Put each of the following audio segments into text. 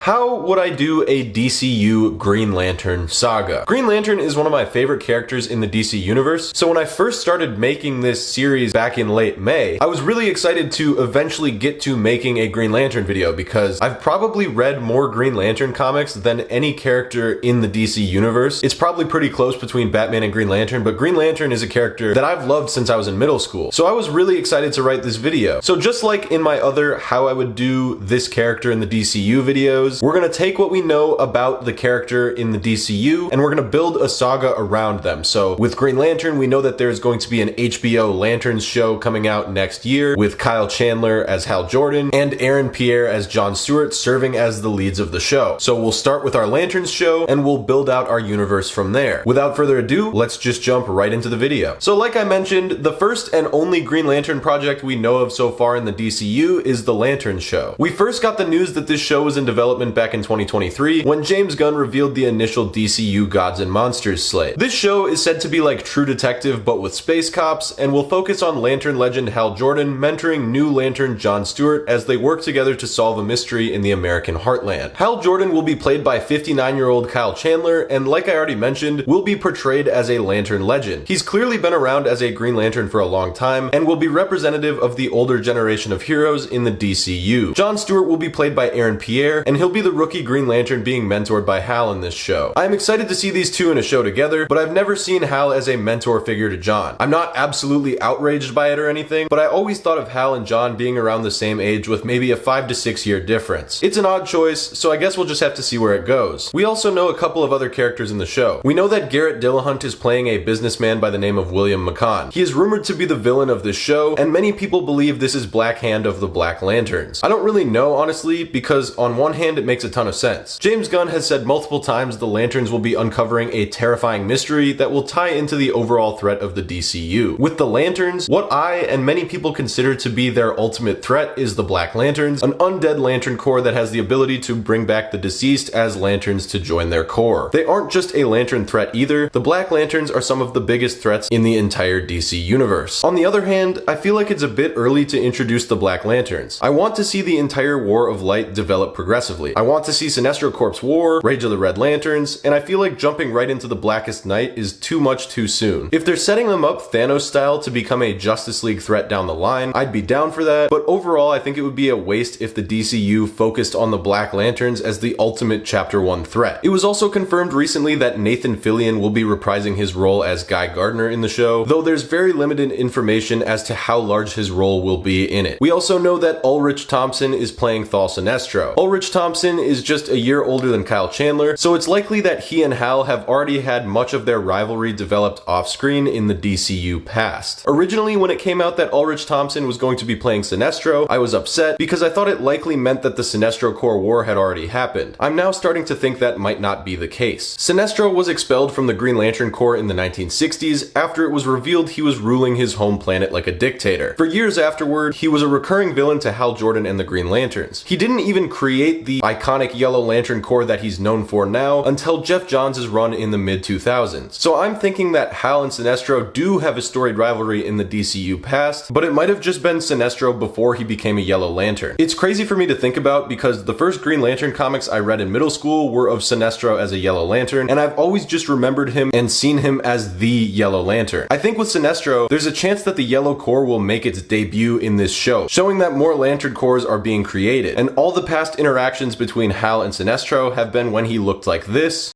How would I do a DCU Green Lantern saga? Green Lantern is one of my favorite characters in the DC universe, so when I first started making this series back in late May, I was really excited to eventually get to making a Green Lantern video because I've probably read more Green Lantern comics than any character in the DC universe. It's probably pretty close between Batman and Green Lantern, but Green Lantern is a character that I've loved since I was in middle school, so I was really excited to write this video. So just like in my other how I would do this character in the DCU videos, we're gonna take what we know about the character in the DCU and we're gonna build a saga around them. So with Green Lantern, we know that there's going to be an HBO Lanterns show coming out next year with Kyle Chandler as Hal Jordan and Aaron Pierre as John Stewart serving as the leads of the show. So we'll start with our Lanterns show and we'll build out our universe from there. Without further ado, let's just jump right into the video. So like I mentioned, the first and only Green Lantern project we know of so far in the DCU is the Lanterns show. We first got the news that this show was in development back in 2023 when James Gunn revealed the initial DCU Gods and Monsters slate. This show is said to be like True Detective but with space cops and will focus on Lantern legend Hal Jordan mentoring new Lantern John Stewart as they work together to solve a mystery in the American heartland. Hal Jordan will be played by 59-year-old Kyle Chandler and like I already mentioned, will be portrayed as a Lantern legend. He's clearly been around as a Green Lantern for a long time and will be representative of the older generation of heroes in the DCU. John Stewart will be played by Aaron Pierre and he'll be the rookie Green Lantern being mentored by Hal in this show. I am excited to see these two in a show together, but I've never seen Hal as a mentor figure to John. I'm not absolutely outraged by it or anything, but I always thought of Hal and John being around the same age with maybe a 5 to 6 year difference. It's an odd choice, so I guess we'll just have to see where it goes. We also know a couple of other characters in the show. We know that Garrett Dillahunt is playing a businessman by the name of William McCann. He is rumored to be the villain of this show, and many people believe this is Black Hand of the Black Lanterns. I don't really know, honestly, because on one hand it makes a ton of sense. James Gunn has said multiple times the Lanterns will be uncovering a terrifying mystery that will tie into the overall threat of the DCU. With the Lanterns, what I and many people consider to be their ultimate threat is the Black Lanterns, an undead Lantern Corps that has the ability to bring back the deceased as Lanterns to join their corps. They aren't just a Lantern threat either, the Black Lanterns are some of the biggest threats in the entire DC universe. On the other hand, I feel like it's a bit early to introduce the Black Lanterns. I want to see the entire War of Light develop progressively. I want to see Sinestro Corps War, Rage of the Red Lanterns, and I feel like jumping right into the Blackest Night is too much too soon. If they're setting them up Thanos style to become a Justice League threat down the line, I'd be down for that, but overall I think it would be a waste if the DCU focused on the Black Lanterns as the ultimate Chapter 1 threat. It was also confirmed recently that Nathan Fillion will be reprising his role as Guy Gardner in the show, though there's very limited information as to how large his role will be in it. We also know that Ulrich Thompson is playing Thal Sinestro. Ulrich Thompson is just a year older than Kyle Chandler, so it's likely that he and Hal have already had much of their rivalry developed off-screen in the DCU past. Originally, when it came out that Ulrich Thompson was going to be playing Sinestro, I was upset because I thought it likely meant that the Sinestro Corps War had already happened. I'm now starting to think that might not be the case. Sinestro was expelled from the Green Lantern Corps in the 1960s after it was revealed he was ruling his home planet like a dictator. For years afterward, he was a recurring villain to Hal Jordan and the Green Lanterns. He didn't even create the iconic Yellow Lantern Corps that he's known for now until Jeff Johns' run in the mid-2000s. So I'm thinking that Hal and Sinestro do have a storied rivalry in the DCU past, but it might have just been Sinestro before he became a Yellow Lantern. It's crazy for me to think about because the first Green Lantern comics I read in middle school were of Sinestro as a Yellow Lantern, and I've always just remembered him and seen him as the Yellow Lantern. I think with Sinestro, there's a chance that the Yellow Corps will make its debut in this show, showing that more Lantern Corps are being created, and all the past interactions between Hal and Sinestro have been when he looked like this,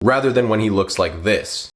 rather than when he looks like this.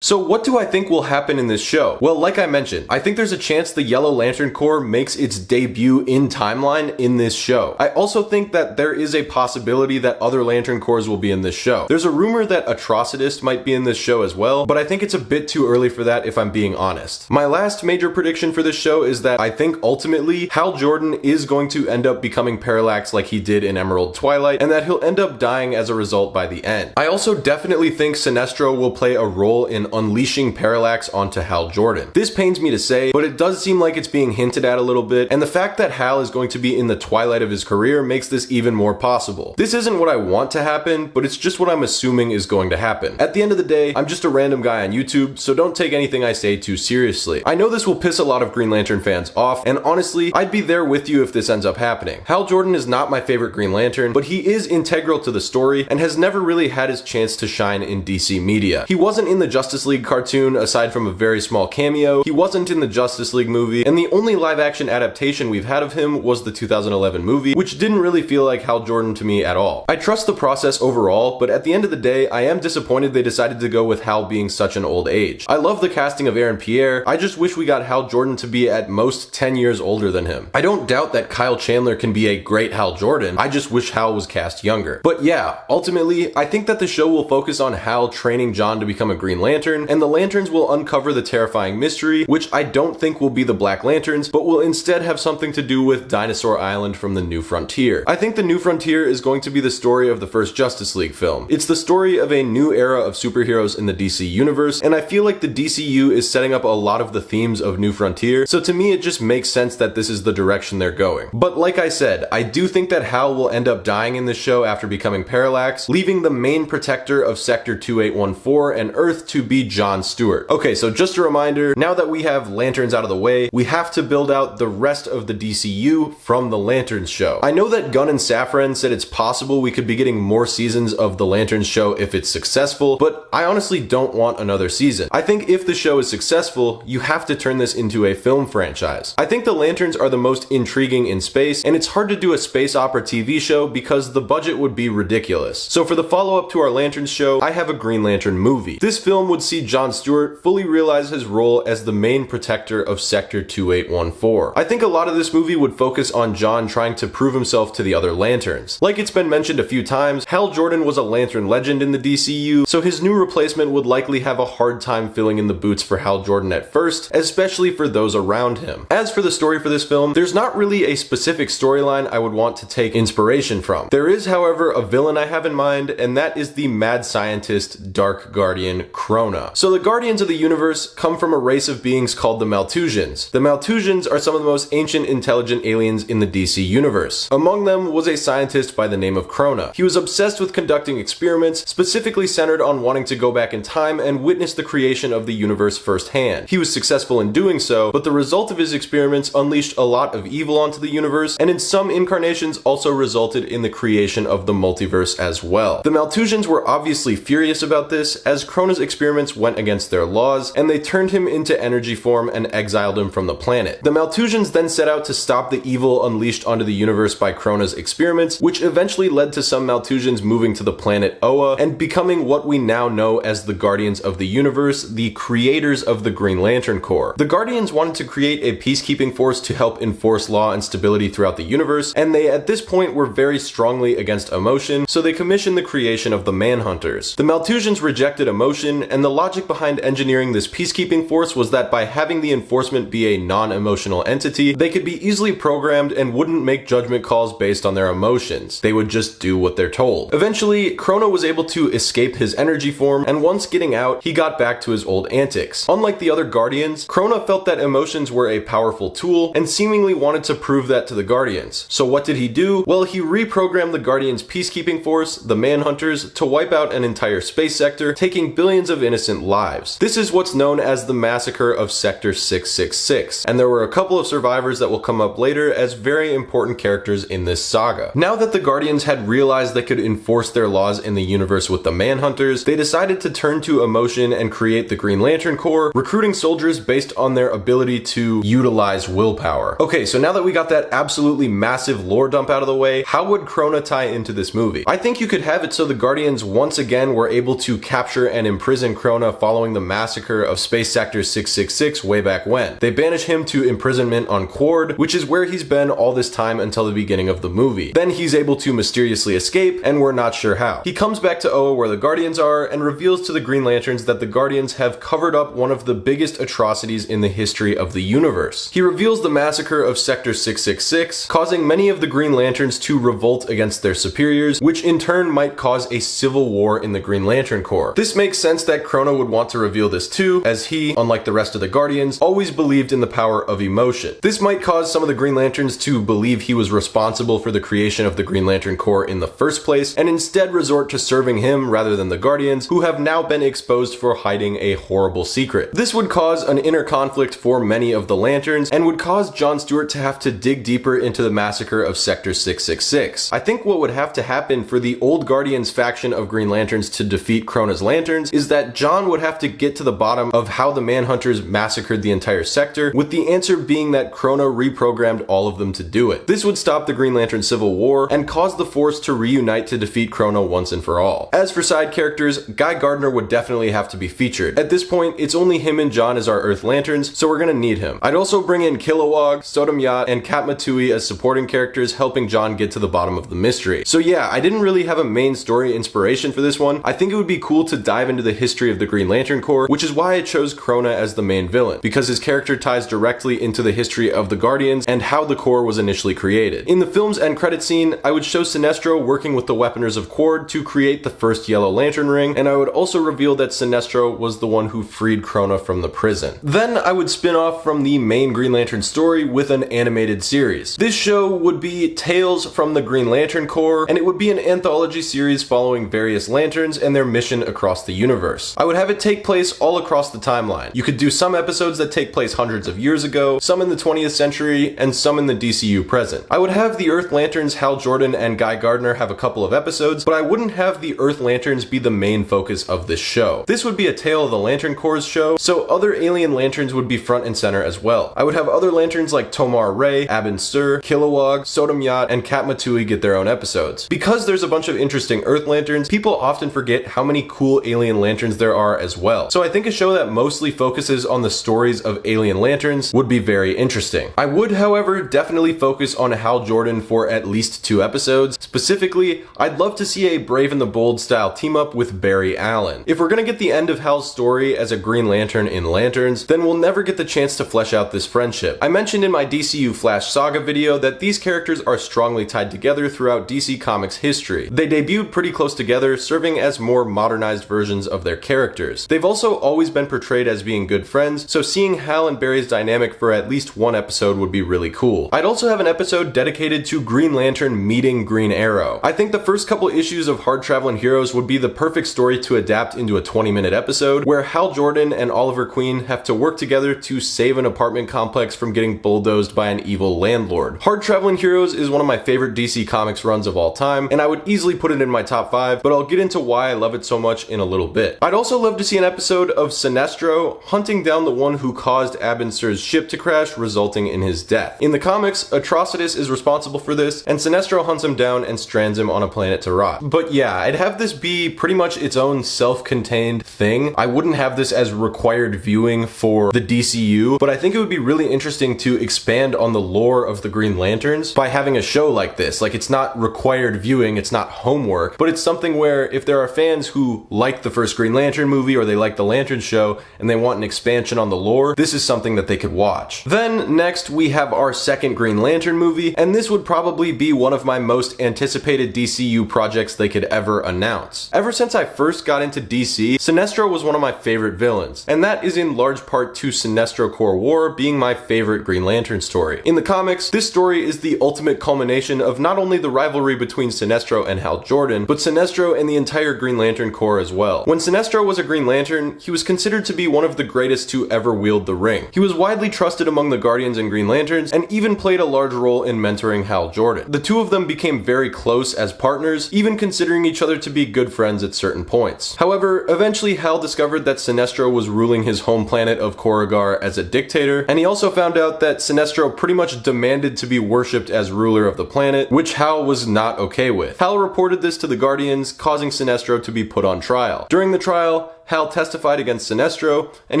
So what do I think will happen in this show? Well, like I mentioned, I think there's a chance the Yellow Lantern Corps makes its debut in timeline in this show. I also think that there is a possibility that other Lantern Corps will be in this show. There's a rumor that Atrocitist might be in this show as well, but I think it's a bit too early for that if I'm being honest. My last major prediction for this show is that I think ultimately Hal Jordan is going to end up becoming Parallax like he did in Emerald Twilight, and that he'll end up dying as a result by the end. I also definitely think Sinestro will play a role in unleashing Parallax onto Hal Jordan. This pains me to say, but it does seem like it's being hinted at a little bit, and the fact that Hal is going to be in the twilight of his career makes this even more possible. This isn't what I want to happen, but it's just what I'm assuming is going to happen. At the end of the day, I'm just a random guy on YouTube, so don't take anything I say too seriously. I know this will piss a lot of Green Lantern fans off, and honestly, I'd be there with you if this ends up happening. Hal Jordan is not my favorite Green Lantern, but he is integral to the story and has never really had his chance to shine in DC media. He wasn't in the Justice League cartoon aside from a very small cameo, he wasn't in the Justice League movie, and the only live action adaptation we've had of him was the 2011 movie, which didn't really feel like Hal Jordan to me at all. I trust the process overall, but at the end of the day, I am disappointed they decided to go with Hal being such an old age. I love the casting of Aaron Pierre, I just wish we got Hal Jordan to be at most 10 years older than him. I don't doubt that Kyle Chandler can be a great Hal Jordan, I just wish Hal was cast younger. But yeah, ultimately, I think that the show will focus on Hal training John to become a Green Lantern, and the Lanterns will uncover the terrifying mystery, which I don't think will be the Black Lanterns, but will instead have something to do with Dinosaur Island from the New Frontier. I think the New Frontier is going to be the story of the first Justice League film. It's the story of a new era of superheroes in the DC universe, and I feel like the DCU is setting up a lot of the themes of New Frontier, so to me it just makes sense that this is the direction they're going. But like I said, I do think that Hal will end up dying in this show after becoming Parallax, leaving the main protector of Sector 2814 and Earth to be John Stewart. Okay, so just a reminder, now that we have Lanterns out of the way, we have to build out the rest of the DCU from the Lanterns show. I know that Gunn and Safran said it's possible we could be getting more seasons of the Lanterns show if it's successful, but I honestly don't want another season. I think if the show is successful, you have to turn this into a film franchise. I think the Lanterns are the most intriguing in space, and it's hard to do a space opera TV show because the budget would be ridiculous. So for the follow-up to our Lanterns show, I have a Green Lantern movie. This film would see John Stewart fully realize his role as the main protector of Sector 2814. I think a lot of this movie would focus on John trying to prove himself to the other Lanterns. Like it's been mentioned a few times, Hal Jordan was a Lantern legend in the DCU, so his new replacement would likely have a hard time filling in the boots for Hal Jordan at first, especially for those around him. As for the story for this film, there's not really a specific storyline I would want to take inspiration from. There is, however, a villain I have in mind, and that is the mad scientist Dark Guardian Krona. So the Guardians of the Universe come from a race of beings called the Maltusians. The Maltusians are some of the most ancient intelligent aliens in the DC universe. Among them was a scientist by the name of Krona. He was obsessed with conducting experiments, specifically centered on wanting to go back in time and witness the creation of the universe firsthand. He was successful in doing so, but the result of his experiments unleashed a lot of evil onto the universe, and in some incarnations also resulted in the creation of the multiverse as well. The Maltusians were obviously furious about this, as Krona's experiments went against their laws, and they turned him into energy form and exiled him from the planet. The Maltusians then set out to stop the evil unleashed onto the universe by Krona's experiments, which eventually led to some Maltusians moving to the planet Oa and becoming what we now know as the Guardians of the Universe, the creators of the Green Lantern Corps. The Guardians wanted to create a peacekeeping force to help enforce law and stability throughout the universe, and they at this point were very strongly against emotion, so they commissioned the creation of the Manhunters. The Maltusians rejected emotion, and the logic behind engineering this peacekeeping force was that by having the enforcement be a non-emotional entity, they could be easily programmed and wouldn't make judgment calls based on their emotions. They would just do what they're told. Eventually, Krona was able to escape his energy form, and once getting out, he got back to his old antics. Unlike the other Guardians, Krona felt that emotions were a powerful tool, and seemingly wanted to prove that to the Guardians. So what did he do? Well, he reprogrammed the Guardians' peacekeeping force, the Manhunters, to wipe out an entire space sector, taking billions of innocent lives. This is what's known as the Massacre of Sector 666, and there were a couple of survivors that will come up later as very important characters in this saga. Now that the Guardians had realized they could enforce their laws in the universe with the Manhunters, they decided to turn to emotion and create the Green Lantern Corps, recruiting soldiers based on their ability to utilize willpower. Okay, so now that we got that absolutely massive lore dump out of the way, how would Krona tie into this movie? I think you could have it so the Guardians once again were able to capture and imprison Krona following the massacre of Space Sector 666 way back when. They banish him to imprisonment on Quard, which is where he's been all this time until the beginning of the movie. Then he's able to mysteriously escape, and we're not sure how. He comes back to Oa where the Guardians are and reveals to the Green Lanterns that the Guardians have covered up one of the biggest atrocities in the history of the universe. He reveals the massacre of Sector 666, causing many of the Green Lanterns to revolt against their superiors, which in turn might cause a civil war in the Green Lantern Corps. This makes sense that Krona would want to reveal this too, as he, unlike the rest of the Guardians, always believed in the power of emotion. This might cause some of the Green Lanterns to believe he was responsible for the creation of the Green Lantern Corps in the first place, and instead resort to serving him rather than the Guardians, who have now been exposed for hiding a horrible secret. This would cause an inner conflict for many of the Lanterns, and would cause John Stewart to have to dig deeper into the massacre of Sector 666. I think what would have to happen for the old Guardians faction of Green Lanterns to defeat Krona's Lanterns is that John would have to get to the bottom of how the Manhunters massacred the entire sector, with the answer being that Krona reprogrammed all of them to do it. This would stop the Green Lantern Civil War and cause the Force to reunite to defeat Krona once and for all. As for side characters, Guy Gardner would definitely have to be featured. At this point, it's only him and John as our Earth Lanterns, so we're gonna need him. I'd also bring in Kilowog, Sodom Yat, and Kat Matui as supporting characters, helping John get to the bottom of the mystery. So yeah, I didn't really have a main story inspiration for this one. I think it would be cool to dive into the history of the Green Lantern Corps, which is why I chose Krona as the main villain, because his character ties directly into the history of the Guardians and how the Corps was initially created. In the film's end credit scene, I would show Sinestro working with the Weaponers of Qward to create the first Yellow Lantern ring, and I would also reveal that Sinestro was the one who freed Krona from the prison. Then I would spin off from the main Green Lantern story with an animated series. This show would be Tales from the Green Lantern Corps, and it would be an anthology series following various Lanterns and their mission across the universe. I would have it take place all across the timeline. You could do some episodes that take place hundreds of years ago, some in the 20th century, and some in the DCU present. I would have the Earth Lanterns Hal Jordan and Guy Gardner have a couple of episodes, but I wouldn't have the Earth Lanterns be the main focus of this show. This would be a Tale of the Lantern Corps show, so other alien lanterns would be front and center as well. I would have other lanterns like Tomar Ray, Abin Sur, Kilowog, Sodom Yat, and Kat Matui get their own episodes. Because there's a bunch of interesting Earth Lanterns, people often forget how many cool alien lanterns there are as well. So I think a show that mostly focuses on the stories of alien lanterns would be very interesting. I would, however, definitely focus on Hal Jordan for at least 2 episodes. Specifically, I'd love to see a Brave and the Bold style team up with Barry Allen. If we're gonna get the end of Hal's story as a Green Lantern in Lanterns, then we'll never get the chance to flesh out this friendship. I mentioned in my DCU Flash Saga video that these characters are strongly tied together throughout DC Comics history. They debuted pretty close together, serving as more modernized versions of their characters. They've also always been portrayed as being good friends, so seeing Hal and Barry's dynamic for at least one episode would be really cool. I'd also have an episode dedicated to Green Lantern meeting Green Arrow. I think the first couple issues of Hard Travelin' Heroes would be the perfect story to adapt into a 20-minute episode, where Hal Jordan and Oliver Queen have to work together to save an apartment complex from getting bulldozed by an evil landlord. Hard Travelin' Heroes is one of my favorite DC Comics runs of all time, and I would easily put it in my top 5, but I'll get into why I love it so much in a little bit. I'd also love to see an episode of Sinestro hunting down the one who caused Abin Sur's ship to crash, resulting in his death. In the comics, Atrocitus is responsible for this, and Sinestro hunts him down and strands him on a planet to rot. But yeah, I'd have this be pretty much its own self-contained thing. I wouldn't have this as required viewing for the DCU, but I think it would be really interesting to expand on the lore of the Green Lanterns by having a show like this. Like, it's not required viewing, it's not homework, but it's something where if there are fans who like the first Green Lantern movie or they like the Lantern show and they want an expansion on the lore, this is something that they could watch. Then next we have our second Green Lantern movie, and this would probably be one of my most anticipated DCU projects they could ever announce. Ever since I first got into DC, Sinestro was one of my favorite villains, and that is in large part to Sinestro Corps War being my favorite Green Lantern story. In the comics, this story is the ultimate culmination of not only the rivalry between Sinestro and Hal Jordan, but Sinestro and the entire Green Lantern Corps as well. When Sinestro was a Green Lantern, he was considered to be one of the greatest to ever wield the ring. He was widely trusted among the Guardians and Green Lanterns, and even played a large role in mentoring Hal Jordan. The two of them became very close as partners, even considering each other to be good friends at certain points. However, eventually Hal discovered that Sinestro was ruling his home planet of Korrigar as a dictator, and he also found out that Sinestro pretty much demanded to be worshipped as ruler of the planet, which Hal was not okay with. Hal reported this to the Guardians, causing Sinestro to be put on trial. During the trial, Hal testified against Sinestro, and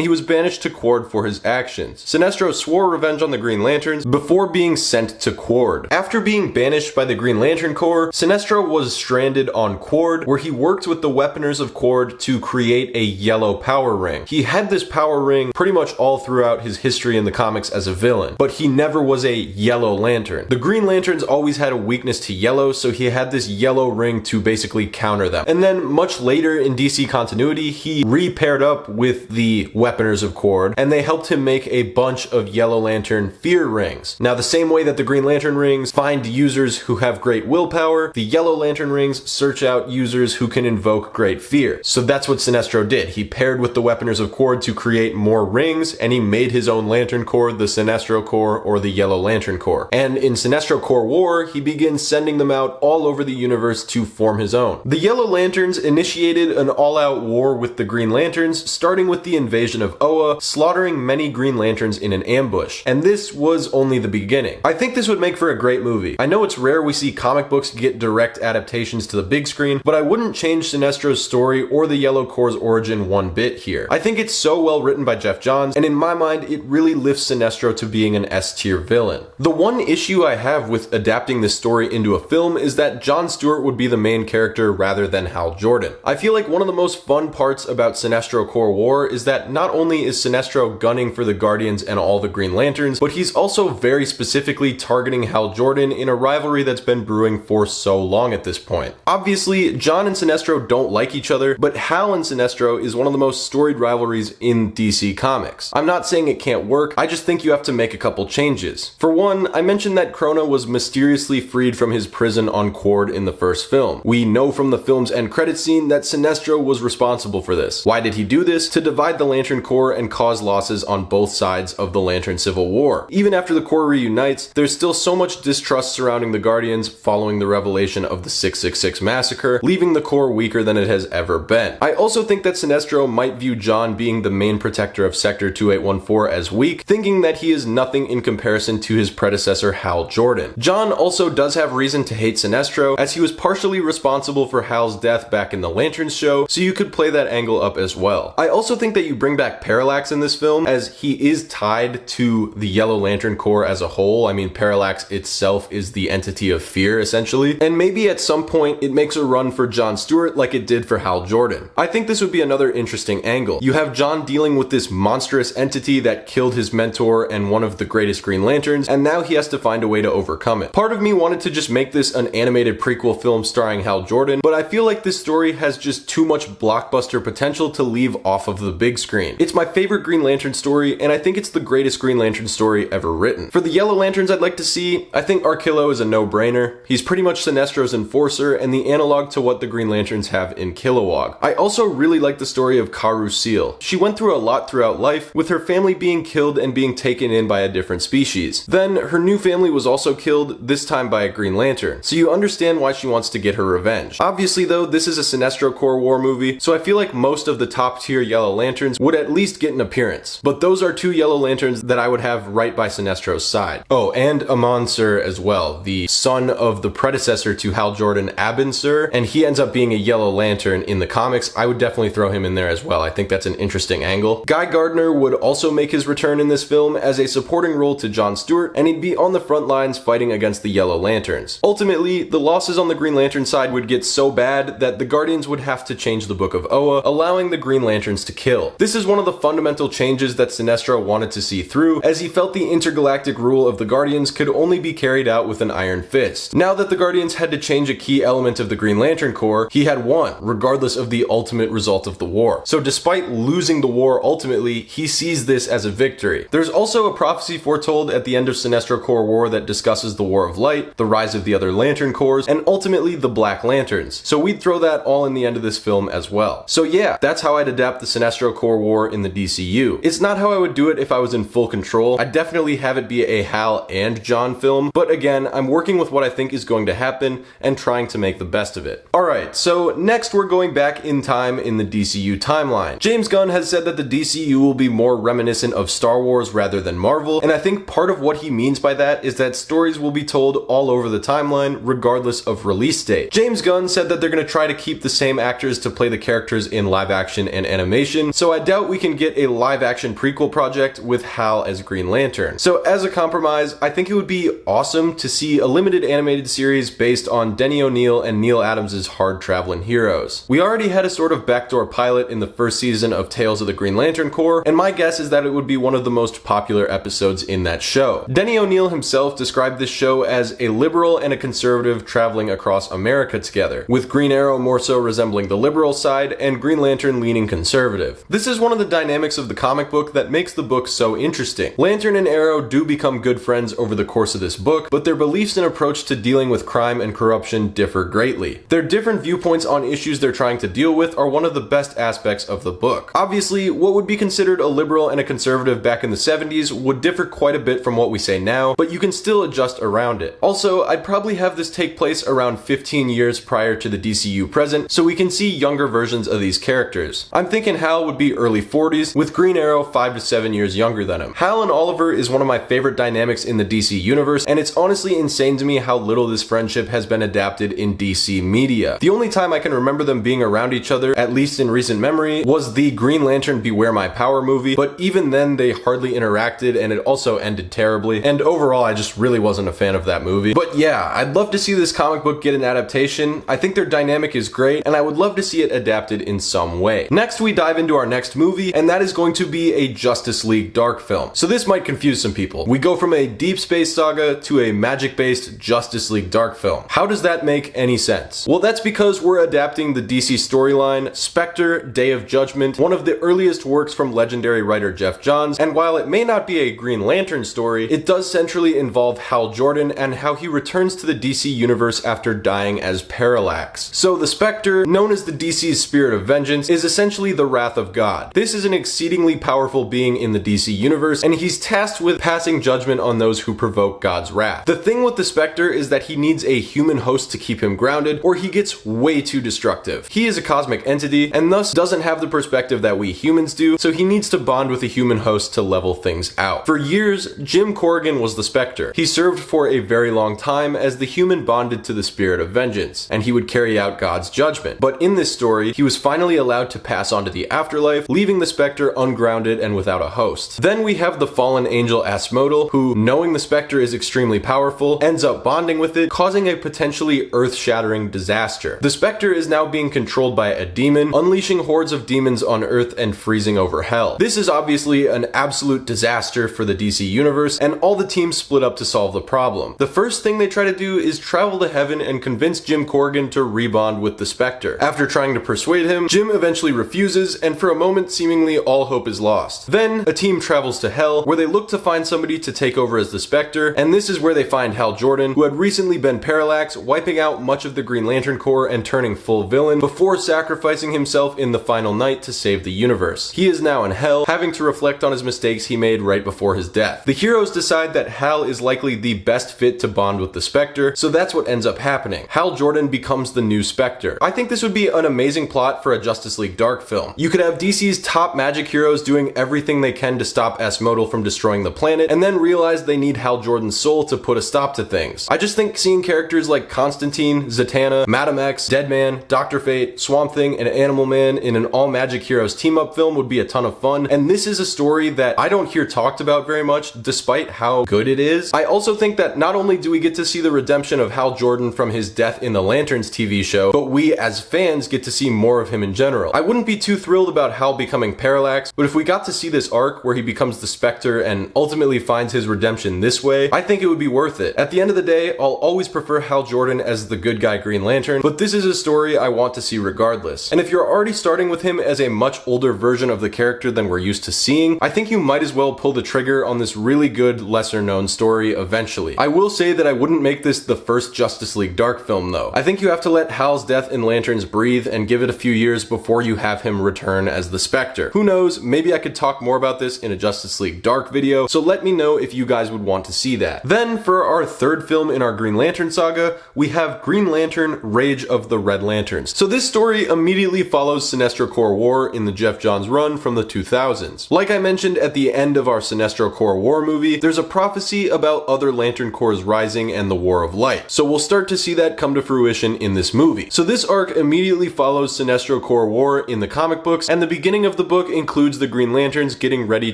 he was banished to Qward for his actions. Sinestro swore revenge on the Green Lanterns before being sent to Qward. After being banished by the Green Lantern Corps, Sinestro was stranded on Qward, where he worked with the Weaponers of Qward to create a yellow power ring. He had this power ring pretty much all throughout his history in the comics as a villain, but he never was a yellow lantern. The Green Lanterns always had a weakness to yellow, so he had this yellow ring to basically counter them. And then much later in DC continuity, he he re-paired up with the Weaponers of Cord, and they helped him make a bunch of Yellow Lantern fear rings. Now, the same way that the Green Lantern rings find users who have great willpower, the Yellow Lantern rings search out users who can invoke great fear. So that's what Sinestro did. He paired with the Weaponers of Cord to create more rings, and he made his own Lantern Corps, the Sinestro Corps or the Yellow Lantern Corps. And in Sinestro Corps War, he begins sending them out all over the universe to form his own. The Yellow Lanterns initiated an all-out war with the Green Lanterns, starting with the invasion of Oa, slaughtering many Green Lanterns in an ambush. And this was only the beginning. I think this would make for a great movie. I know it's rare we see comic books get direct adaptations to the big screen, but I wouldn't change Sinestro's story or the Yellow Corps' origin one bit here. I think it's so well written by Jeff Johns, and in my mind, it really lifts Sinestro to being an S-tier villain. The one issue I have with adapting this story into a film is that John Stewart would be the main character rather than Hal Jordan. I feel like one of the most fun parts about Sinestro Corps War is that not only is Sinestro gunning for the Guardians and all the Green Lanterns, but he's also very specifically targeting Hal Jordan in a rivalry that's been brewing for so long at this point. Obviously, John and Sinestro don't like each other, but Hal and Sinestro is one of the most storied rivalries in DC Comics. I'm not saying it can't work, I just think you have to make a couple changes. For one, I mentioned that Krona was mysteriously freed from his prison on Cord in the first film. We know from the film's end credit scene that Sinestro was responsible for this. Why did he do this? To divide the Lantern Corps and cause losses on both sides of the Lantern Civil War. Even after the Corps reunites, there's still so much distrust surrounding the Guardians following the revelation of the 666 massacre, leaving the Corps weaker than it has ever been. I also think that Sinestro might view John being the main protector of Sector 2814 as weak, thinking that he is nothing in comparison to his predecessor Hal Jordan. John also does have reason to hate Sinestro, as he was partially responsible for Hal's death back in the Lanterns show, so you could play that angle up as well. I also think that you bring back Parallax in this film, as he is tied to the Yellow Lantern Corps as a whole. I mean, Parallax itself is the entity of fear, essentially, and maybe at some point it makes a run for John Stewart like it did for Hal Jordan. I think this would be another interesting angle. You have John dealing with this monstrous entity that killed his mentor and one of the greatest Green Lanterns, and now he has to find a way to overcome it. Part of me wanted to just make this an animated prequel film starring Hal Jordan, but I feel like this story has just too much blockbuster potential to leave off of the big screen. It's my favorite Green Lantern story, and I think it's the greatest Green Lantern story ever written. For the Yellow Lanterns I'd like to see, I think Arkillo is a no-brainer. He's pretty much Sinestro's enforcer and the analog to what the Green Lanterns have in Kilowog. I also really like the story of Karu Seal. She went through a lot throughout life, with her family being killed and being taken in by a different species. Then her new family was also killed, this time by a Green Lantern, so you understand why she wants to get her revenge. Obviously though, this is a Sinestro Corps War movie, so I feel like most of the top tier Yellow Lanterns would at least get an appearance. But those are two Yellow Lanterns that I would have right by Sinestro's side. Oh, and Amon Sur as well, the son of the predecessor to Hal Jordan, Abin Sur, and he ends up being a Yellow Lantern in the comics. I would definitely throw him in there as well. I think that's an interesting angle. Guy Gardner would also make his return in this film as a supporting role to John Stewart, and he'd be on the front lines fighting against the Yellow Lanterns. Ultimately, the losses on the Green Lantern side would get so bad that the Guardians would have to change the Book of Oa, allowing the Green Lanterns to kill. This is one of the fundamental changes that Sinestro wanted to see through, as he felt the intergalactic rule of the Guardians could only be carried out with an iron fist. Now that the Guardians had to change a key element of the Green Lantern Corps, he had won, regardless of the ultimate result of the war. So despite losing the war ultimately, he sees this as a victory. There's also a prophecy foretold at the end of Sinestro Corps War that discusses the War of Light, the rise of the other Lantern Corps, and ultimately the Black Lanterns. So we'd throw that all in the end of this film as well. So yeah, that's how I'd adapt the Sinestro Corps War in the DCU. It's not how I would do it if I was in full control. I'd definitely have it be a Hal and John film, but again, I'm working with what I think is going to happen and trying to make the best of it. Alright, so next we're going back in time in the DCU timeline. James Gunn has said that the DCU will be more reminiscent of Star Wars rather than Marvel, and I think part of what he means by that is that stories will be told all over the timeline regardless of release date. James Gunn said that they're going to try to keep the same actors to play the characters in live action and animation, so I doubt we can get a live action prequel project with Hal as Green Lantern. So as a compromise, I think it would be awesome to see a limited animated series based on Denny O'Neil and Neil Adams' Hard Travelin' Heroes. We already had a sort of backdoor pilot in the first season of Tales of the Green Lantern Corps, and my guess is that it would be one of the most popular episodes in that show. Denny O'Neil himself described this show as a liberal and a conservative traveling across America together, with Green Arrow more so resembling the liberal side and Green Lantern leaning conservative. This is one of the dynamics of the comic book that makes the book so interesting. Lantern and Arrow do become good friends over the course of this book, but their beliefs and approach to dealing with crime and corruption differ greatly. Their different viewpoints on issues they're trying to deal with are one of the best aspects of the book. Obviously, what would be considered a liberal and a conservative back in the 70s would differ quite a bit from what we say now, but you can still adjust around it. Also, I'd probably have this take place around 15 years prior to the DCU present, so we can see younger versions of these characters. I'm thinking Hal would be early 40s, with Green Arrow 5 to 7 years younger than him. Hal and Oliver is one of my favorite dynamics in the DC universe, and it's honestly insane to me how little this friendship has been adapted in DC media. The only time I can remember them being around each other, at least in recent memory, was the Green Lantern Beware My Power movie, but even then they hardly interacted and it also ended terribly, and overall I just really wasn't a fan of that movie. But yeah, I'd love to see this comic book get an adaptation. I think their dynamic is great, and I would love to see it adapted in some way. Next, we dive into our next movie, and that is going to be a Justice League Dark film. So this might confuse some people. We go from a Deep Space Saga to a magic-based Justice League Dark film. How does that make any sense? Well, that's because we're adapting the DC storyline, Spectre, Day of Judgment, one of the earliest works from legendary writer Jeff Johns, and while it may not be a Green Lantern story, it does centrally involve Hal Jordan and how he returns to the DC universe after dying as Parallax. So the Spectre, known as the DC's Spirit of Vengeance, is essentially the wrath of God. This is an exceedingly powerful being in the DC universe, and he's tasked with passing judgment on those who provoke God's wrath. The thing with the Spectre is that he needs a human host to keep him grounded, or he gets way too destructive. He is a cosmic entity, and thus doesn't have the perspective that we humans do, so he needs to bond with a human host to level things out. For years, Jim Corrigan was the Spectre. He served for a very long time as the human bonded to the Spirit of Vengeance, and he would carry out God's judgment. But in this story, he was finally allowed to pass on to the afterlife, leaving the Spectre ungrounded and without a host. Then we have the fallen angel Asmodel, who, knowing the Spectre is extremely powerful, ends up bonding with it, causing a potentially earth-shattering disaster. The Spectre is now being controlled by a demon, unleashing hordes of demons on Earth and freezing over hell. This is obviously an absolute disaster for the DC universe, and all the teams split up to solve the problem. The first thing they try to do is travel to heaven and convince Jim Corrigan to rebond with the Spectre. After trying to persuade him, Jim eventually refuses, and for a moment seemingly all hope is lost. Then, a team travels to Hell, where they look to find somebody to take over as the Spectre, and this is where they find Hal Jordan, who had recently been Parallax, wiping out much of the Green Lantern Corps and turning full villain, before sacrificing himself in the final night to save the universe. He is now in Hell, having to reflect on his mistakes he made right before his death. The heroes decide that Hal is likely the best fit to bond with the Spectre, so that's what ends up happening. Hal Jordan becomes the new Spectre. I think this would be an amazing plot for a Justice League Dark film. You could have DC's top magic heroes doing everything they can to stop Asmodel from destroying the planet, and then realize they need Hal Jordan's soul to put a stop to things. I just think seeing characters like Constantine, Zatanna, Madam X, Deadman, Dr. Fate, Swamp Thing, and Animal Man in an all-magic heroes team-up film would be a ton of fun, and this is a story that I don't hear talked about very much, despite how good it is. I also think that not only do we get to see the redemption of Hal Jordan from his death in the Lanterns TV show, but we as fans get to see more of him in general. I wouldn't be too thrilled about Hal becoming Parallax, but if we got to see this arc where he becomes the Spectre and ultimately finds his redemption this way, I think it would be worth it. At the end of the day, I'll always prefer Hal Jordan as the good guy Green Lantern, but this is a story I want to see regardless. And if you're already starting with him as a much older version of the character than we're used to seeing, I think you might as well pull the trigger on this really good, lesser known story eventually. I will say that I wouldn't make this the first Justice League Dark film though. I think you have to let Hal's death in Lanterns breathe and give it a few years before you have him return as the Spectre. Who knows, maybe I could talk more about this in a Justice League Dark video, so let me know if you guys would want to see that. Then, for our third film in our Green Lantern saga, we have Green Lantern Rage of the Red Lanterns. So this story immediately follows Sinestro Corps War in the Jeff Johns run from the 2000s. Like I mentioned at the end of our Sinestro Corps War movie, there's a prophecy about other Lantern Corps rising and the War of Light. So we'll start to see that come to fruition in this movie. So this arc immediately follows Sinestro Corps War in the comic books, and the beginning of the book includes the Green Lanterns getting ready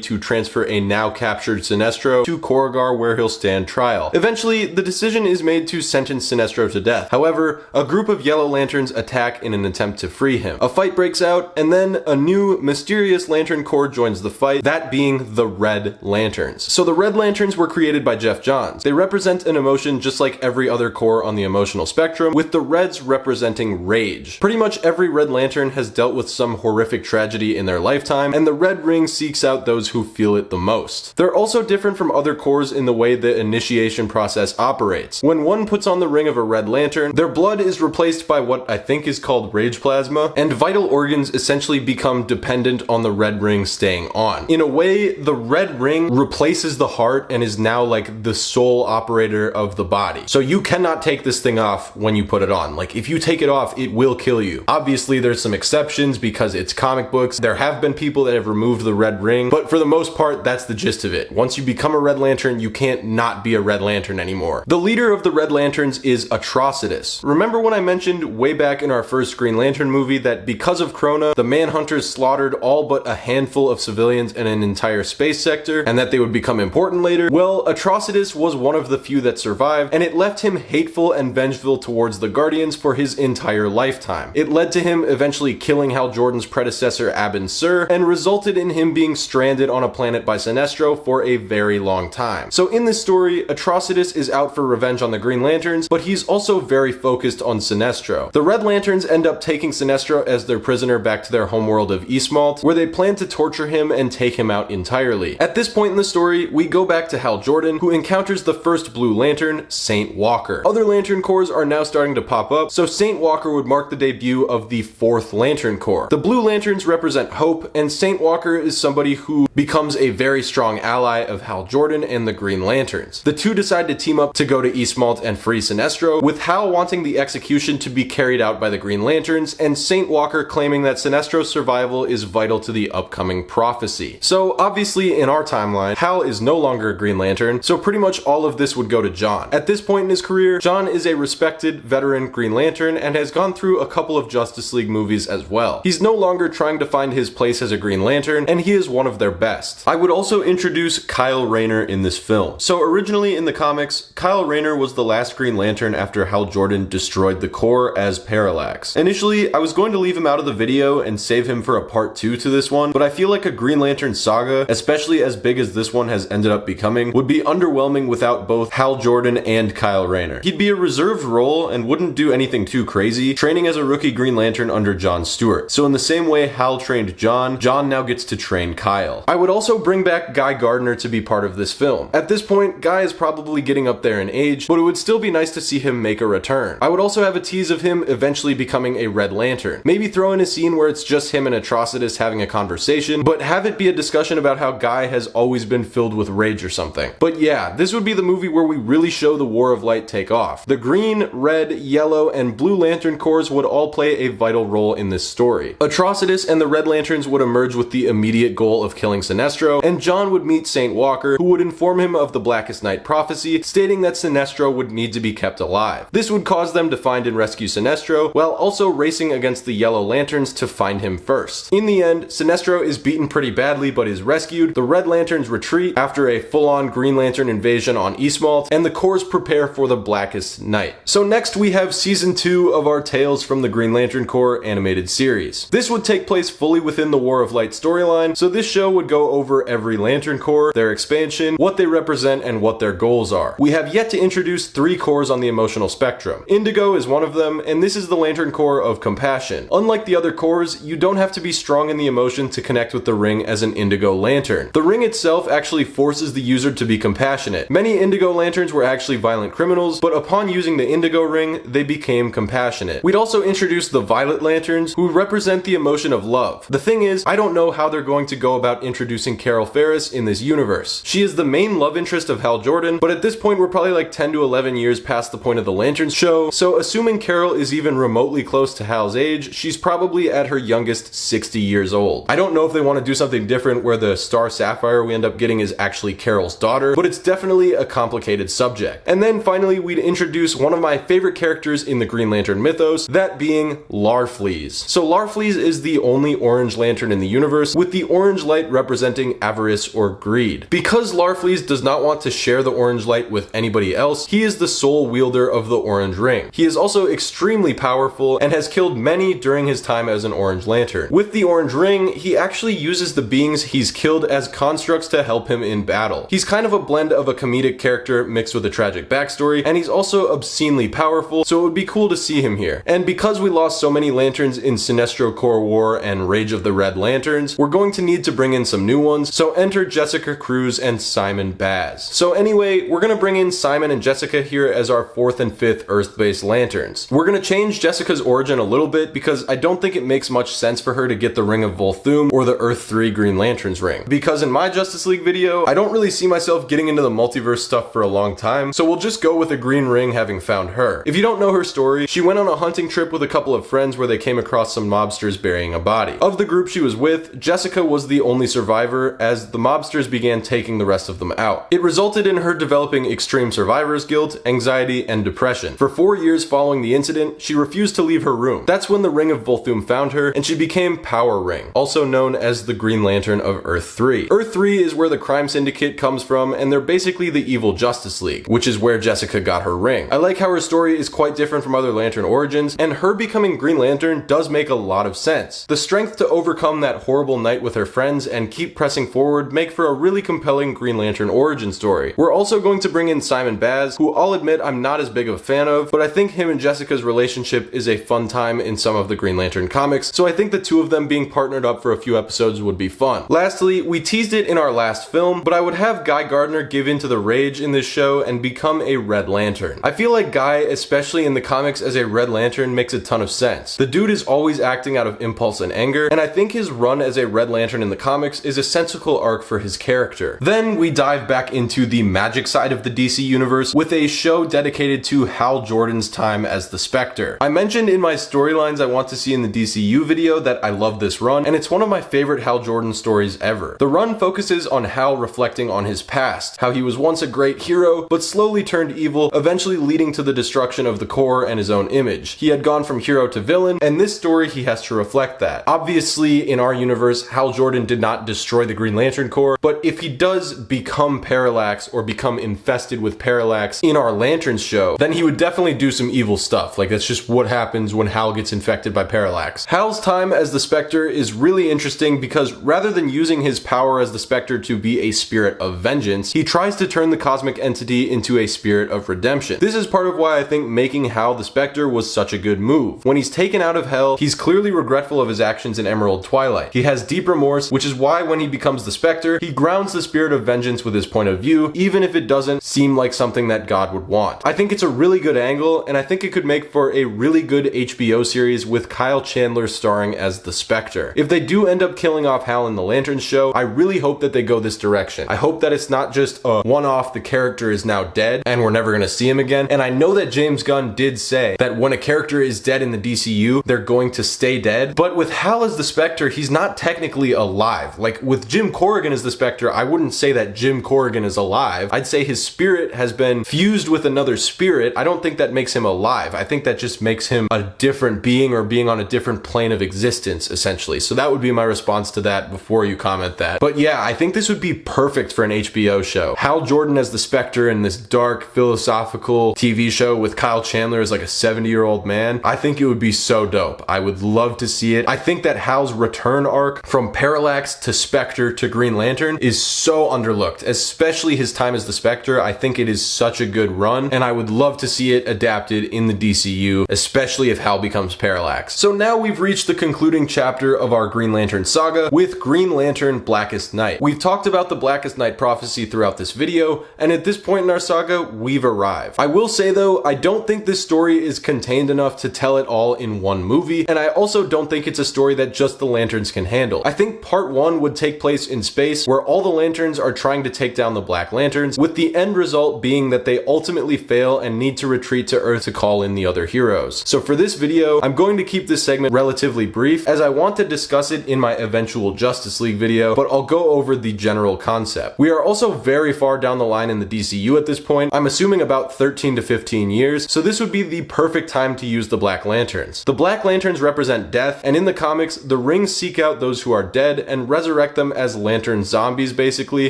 to transfer a now captured Sinestro to Corrigar, where he'll stand trial. Eventually, the decision is made to sentence Sinestro to death. However, a group of Yellow Lanterns attack in an attempt to free him. A fight breaks out, and then a new, mysterious Lantern Corps joins the fight, that being the Red Lanterns. So the Red Lanterns were created by Jeff Johns. They represent an emotion just like every other corps on the emotional spectrum, with the Reds representing rage. Pretty much every Red Lantern has has dealt with some horrific tragedy in their lifetime, and the Red Ring seeks out those who feel it the most. They're also different from other corps in the way the initiation process operates. When one puts on the ring of a Red Lantern, their blood is replaced by what I think is called rage plasma, and vital organs essentially become dependent on the Red Ring staying on. In a way, the Red Ring replaces the heart and is now like the sole operator of the body. So you cannot take this thing off when you put it on. Like, if you take it off, it will kill you. Obviously, there's some exceptions because it's comic books. There have been people that have removed the Red Ring, but for the most part, that's the gist of it. Once you become a Red Lantern, you can't not be a Red Lantern anymore. The leader of the Red Lanterns is Atrocitus. Remember when I mentioned way back in our first Green Lantern movie that because of Krona, the Manhunters slaughtered all but a handful of civilians in an entire space sector, and that they would become important later? Well, Atrocitus was one of the few that survived, and it left him hateful and vengeful towards the Guardians for his entire lifetime. It led to him eventually killing Hal Jordan's predecessor Abin Sur, and resulted in him being stranded on a planet by Sinestro for a very long time. So in this story, Atrocitus is out for revenge on the Green Lanterns, but he's also very focused on Sinestro. The Red Lanterns end up taking Sinestro as their prisoner back to their homeworld of Eastmalt, where they plan to torture him and take him out entirely. At this point in the story, we go back to Hal Jordan, who encounters the first Blue Lantern, Saint Walker. Other Lantern Corps are now starting to pop up, so Saint Walker would mark the debut of the 4th Lantern Corps. The Blue Lanterns represent hope, and Saint Walker is somebody who becomes a very strong ally of Hal Jordan and the Green Lanterns. The two decide to team up to go to Eastmalt and free Sinestro, with Hal wanting the execution to be carried out by the Green Lanterns, and Saint Walker claiming that Sinestro's survival is vital to the upcoming prophecy. So obviously in our timeline, Hal is no longer a Green Lantern, so pretty much all of this would go to John. At this point in his career, John is a respected veteran Green Lantern and has gone through a couple of Justice League movies as well. He's no longer trying to find his place as a Green Lantern, and he is one of their best. I would also introduce Kyle Rayner in this film. So originally in the comics, Kyle Rayner was the last Green Lantern after Hal Jordan destroyed the Corps as Parallax. Initially, I was going to leave him out of the video and save him for a part 2 to this one, but I feel like a Green Lantern saga, especially as big as this one has ended up becoming, would be underwhelming without both Hal Jordan and Kyle Rayner. He'd be a reserved role and wouldn't do anything too crazy, training as a rookie Green Lantern under John Stewart. So in the same way Hal trained John, John now gets to train Kyle. I would also bring back Guy Gardner to be part of this film. At this point, Guy is probably getting up there in age, but it would still be nice to see him make a return. I would also have a tease of him eventually becoming a Red Lantern. Maybe throw in a scene where it's just him and Atrocitus having a conversation, but have it be a discussion about how Guy has always been filled with rage or something. But yeah, this would be the movie where we really show the War of Light take off. The Green, Red, Yellow, and Blue Lantern Corps would all play a vital role in this story. Atrocitus and the Red Lanterns would emerge with the immediate goal of killing Sinestro, and John would meet Saint Walker, who would inform him of the Blackest Night prophecy, stating that Sinestro would need to be kept alive. This would cause them to find and rescue Sinestro, while also racing against the Yellow Lanterns to find him first. In the end, Sinestro is beaten pretty badly but is rescued, the Red Lanterns retreat after a full-on Green Lantern invasion on Eastmalt, and the Corps prepare for the Blackest Night. So next we have Season 2 of our Tales from the Green Lantern Corps animated series. This would take place fully within the War of Light storyline, so this show would go over every Lantern Corps, their expansion, what they represent, and what their goals are. We have yet to introduce 3 Corps on the emotional spectrum. Indigo is one of them, and this is the Lantern Corps of Compassion. Unlike the other Corps, you don't have to be strong in the emotion to connect with the ring as an Indigo Lantern. The ring itself actually forces the user to be compassionate. Many Indigo Lanterns were actually violent criminals, but upon using the Indigo ring, they became compassionate. We'd also introduce the Violet Lanterns, who represent the emotion of love. The thing is, I don't know how they're going to go about introducing Carol Ferris in this universe. She is the main love interest of Hal Jordan, but at this point we're probably like 10 to 11 years past the point of the Lanterns show, so assuming Carol is even remotely close to Hal's age, she's probably at her youngest 60 years old. I don't know if they want to do something different where the Star Sapphire we end up getting is actually Carol's daughter, but it's definitely a complicated subject. And then finally we'd introduce one of my favorite characters in the Green Lantern mythos, that being Larfleeze. So Larfleeze is the only Orange Lantern in the universe, with the orange light representing avarice or greed. Because Larfleeze does not want to share the orange light with anybody else, he is the sole wielder of the Orange Ring. He is also extremely powerful and has killed many during his time as an Orange Lantern. With the Orange Ring, he actually uses the beings he's killed as constructs to help him in battle. He's kind of a blend of a comedic character mixed with a tragic backstory, and he's also obscenely powerful, so it would be cool to see him here. And because we lost so many Lanterns in Sinestro Corps War and Rage of the Red Lanterns, we're going to need to bring in some new ones, so enter Jessica Cruz and Simon Baz. So anyway, we're gonna bring in Simon and Jessica here as our 4th and 5th Earth-based lanterns. We're gonna change Jessica's origin a little bit because I don't think it makes much sense for her to get the Ring of Volthoom or the Earth 3 Green Lantern's ring. Because in my Justice League video, I don't really see myself getting into the multiverse stuff for a long time, so we'll just go with a green ring having found her. If you don't know her story, she went on a hunting trip with a couple of friends where they came across some mobsters burying a body. Of the group she was with, Jessica was the only survivor as the mobsters began taking the rest of them out. It resulted in her developing extreme survivor's guilt, anxiety, and depression. For 4 years following the incident, she refused to leave her room. That's when the Ring of Volthoom found her, and she became Power Ring, also known as the Green Lantern of Earth 3. Earth 3 is where the crime syndicate comes from, and they're basically the evil Justice League, which is where Jessica got her ring. I like how her story is quite different from other Lantern origins, and her becoming Green Lantern does make a lot of sense. The strength to overcome that horrible night with her friends and keep pressing forward make for a really compelling Green Lantern origin story. We're also going to bring in Simon Baz, who I'll admit I'm not as big of a fan of, but I think him and Jessica's relationship is a fun time in some of the Green Lantern comics, so I think the two of them being partnered up for a few episodes would be fun. Lastly, we teased it in our last film, but I would have Guy Gardner give in to the rage in this show and become a Red Lantern. I feel like Guy, especially in the comics as a Red Lantern, makes a ton of sense. The dude is always acting out of impulse and anger, and I think his run as a Red Lantern in the comics is a sensical arc for his character. Then we dive back into the magic side of the DC universe with a show dedicated to Hal Jordan's time as the Spectre. I mentioned in my storylines I want to see in the DCU video that I love this run, and it's one of my favorite Hal Jordan stories ever. The run focuses on Hal reflecting on his past, how he was once a great hero, but slowly turned evil, eventually leading to the destruction of the Corps and his own image. He had gone from hero to villain, and this story he has to reflect that. Obviously, in our universe, Hal Jordan did not destroy the Green Lantern Corps, but if he does become Parallax or become infested with Parallax in our Lanterns show, then he would definitely do some evil stuff. Like, that's just what happens when Hal gets infected by Parallax. Hal's time as the Spectre is really interesting because rather than using his power as the Spectre to be a spirit of vengeance, he tries to turn the cosmic entity into a spirit of redemption. This is part of why I think making Hal the Spectre was such a good move. When he's taken out of hell, he's clearly regretful of his actions in Emerald Twilight. He has deep remorse, which is why when he becomes the Spectre, he grounds the spirit of vengeance with his point of view, even if it doesn't seem like something that God would want. I think it's a really good angle, and I think it could make for a really good HBO series with Kyle Chandler starring as the Spectre. If they do end up killing off Hal in the Lanterns show, I really hope that they go this direction. I hope that it's not just a one-off, the character is now dead and we're never gonna see him again. And I know that James Gunn did say that when a character is dead in the DCU, they're going to stay dead. But with Hal as the Spectre, he's not technically alive. Like with Jim Corrigan as the Spectre, I wouldn't say that Jim Corrigan is alive. I'd say his spirit has been fused with another spirit. I don't think that makes him alive. I think that just makes him a different being or being on a different plane of existence, essentially. So that would be my response to that before you comment that. But yeah, I think this would be perfect for an HBO show. Hal Jordan as the Spectre in this dark, philosophical TV show with Kyle Chandler as like a 70-year-old man. I think it would be so dope. I would love to see it. I think that Hal's return arc from Parallax to Spectre to Green Lantern is so underlooked, especially his time as the Spectre. I think it is such a good run, and I would love to see it adapted in the DCU, especially if Hal becomes Parallax. So now we've reached the concluding chapter of our Green Lantern saga with Green Lantern Blackest Night. We've talked about the Blackest Night prophecy throughout this video, and at this point in our saga, we've arrived. I will say though, I don't think this story is contained enough to tell it all in one movie, and I also don't think it's a story that just the Lanterns can handle. I think part 1 would take place in space, where all the Lanterns are trying to take down the Black Lanterns, with the end result being that they ultimately fail and need to retreat to Earth to call in the other heroes. So for this video, I'm going to keep this segment relatively brief, as I want to discuss it in my eventual Justice League video, but I'll go over the general concept. We are also very far down the line in the DCU at this point. I'm assuming about 13 to 15 years, so this would be the perfect time to use the Black Lanterns. The Black Lanterns represent death, and in the comics, the rings seek out those who are dead and resurrect them as lantern zombies, basically,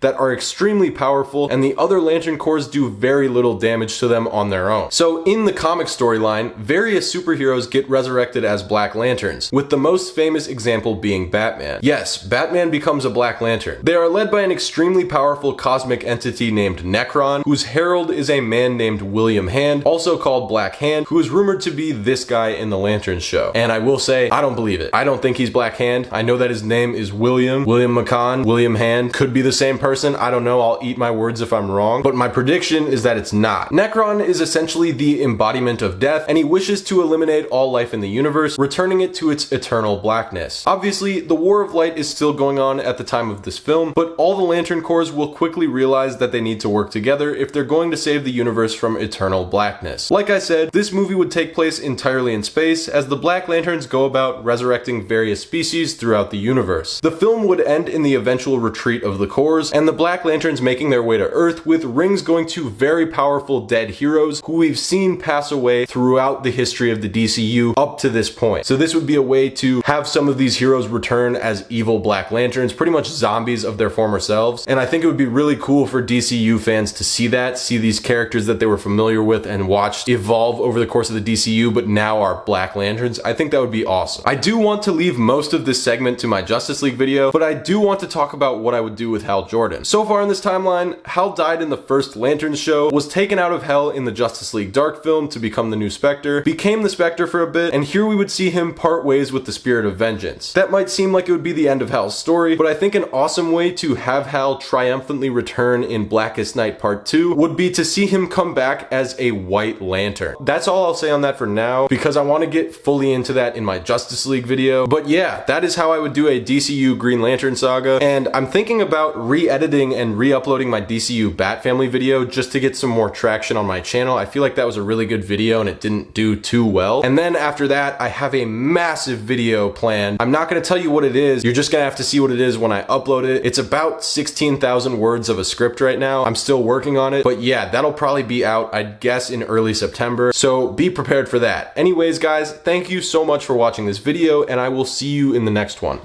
that are extremely powerful, and the other Lantern Corps do very little damage to them on their own. So in the comic storyline, various superheroes get resurrected as Black Lanterns, with the most famous example being Batman. Yes, Batman becomes a Black Lantern. They are led by an extremely powerful cosmic entity named Necron, whose herald is a man named William Hand, also called Black Hand, who is rumored to be this guy in the Lanterns show. and I will say, I don't believe it. I don't think he's Black Hand. I know that his name is William McCann, William Hand. Could be the same person. I don't know. I'll eat my words if I'm wrong, but my prediction is that it's not. Necron is essentially the embodiment of death, and he wishes to eliminate all life in the universe, returning it to its eternal blackness. Obviously, the War of Light is still going on at the time of this film, but all the Lantern Corps will quickly realize that they need to work together if they're going to save the universe from eternal blackness. Like I said, this movie would take place entirely in space as the Black Lanterns go about resurrecting various species throughout the universe. The film would end in the eventual retreat of the Corps, and the Black Lanterns making their way to Earth with rings going to very powerful dead heroes who we've seen pass away throughout the history of the DCU up to this point. So this would be a way to have some of these heroes return as evil Black Lanterns, pretty much zombies of their former selves. And I think it would be really cool for DCU fans to see that, see these characters that they were familiar with and watched evolve over the course of the DCU, but now are Black Lanterns. I think that would be awesome. I do want to leave most of this segment to my Justice League video, but I do want to talk about what I would do with Hal Jordan. So far in this timeline, Hal died in the first Lanterns show, was taken out of Hell in the Justice League Dark film to become the new Spectre, became the Spectre for a bit, and here we would see him part ways with the Spirit of Vengeance. That might seem like it would be the end of Hal's story, but I think an awesome way to have Hal triumphantly return in Blackest Night Part 2 would be to see him come back as a White Lantern. That's all I'll say on that for now, because I want to get fully into that in my Justice League video. But yeah, that is how I would do a DCU Green Lantern saga, and I'm thinking about re-editing and re-uploading my DCU Bat Family video just to get some more traction on my channel. I feel like that was a really good video and it didn't do too well. And then after that, I have a massive video planned. I'm not going to tell you what it is. You're just going to have to see what it is when I upload it. It's about 16,000 words of a script right now. I'm still working on it, but yeah, that'll probably be out, I'd guess, in early September. So be prepared for that. Anyways, guys, thank you so much for watching this video, and I will see you in the next one.